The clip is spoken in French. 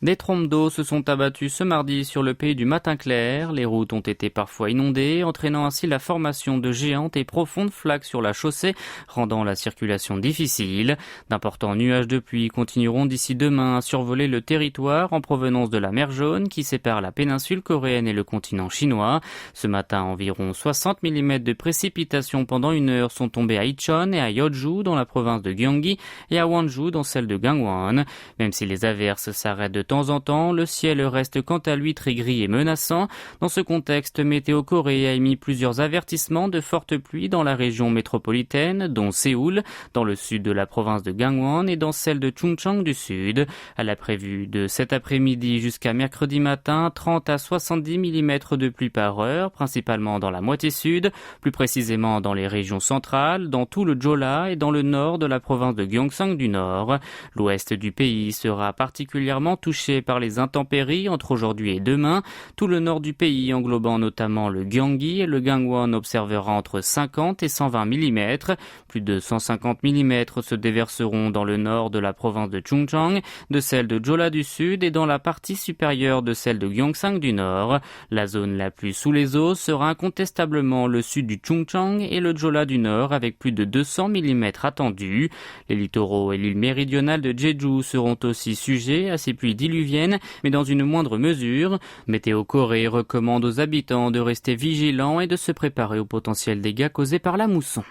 Des trompes d'eau se sont abattues ce mardi sur le pays du matin clair. Les routes ont été parfois inondées, entraînant ainsi la formation de géantes et profondes flaques sur la chaussée, rendant la circulation difficile. D'importants nuages de pluie continueront d'ici demain à survoler le territoire en provenance de la mer Jaune qui sépare la péninsule coréenne et le continent chinois. Ce matin, environ 60 mm de précipitations pendant une heure sont tombées à Icheon et à Yeoju dans la province de Gyeonggi et à Wonju dans celle de Gangwon. Même si les averses s'arrêtent de temps en temps, le ciel reste quant à lui très gris et menaçant. Dans ce contexte, Météo Corée a émis plusieurs avertissements de fortes pluies dans la région métropolitaine, dont Séoul, dans le sud de la province de Gangwon et dans celle de Chungcheong du sud. Elle a prévu de cet après-midi jusqu'à mercredi matin 30 à 70 mm de pluie par heure, principalement dans la moitié sud, plus précisément dans les régions centrales, dans tout le Jeolla et dans le nord de la province de Gyeongsang du Nord. L'ouest du pays sera particulièrement touché par les intempéries entre aujourd'hui et demain. Tout le nord du pays, englobant notamment le Gyeonggi et le Gangwon, observera entre 50 et 120 mm. Plus de 150 mm se déverseront dans le nord de la province de Chungcheong, de celle de Jeolla du sud et dans la partie supérieure de celle de Gyeongsang du nord. La zone la plus sous les eaux sera incontestablement le sud du Chungcheong et le Jeolla du nord avec plus de 200 mm attendus. Les littoraux et l'île méridionale de Jeju seront aussi sujets à ces pluies diluviennes, mais dans une moindre mesure. Météo Corée recommande aux habitants de rester vigilants et de se préparer aux potentiels dégâts causés par la mousson.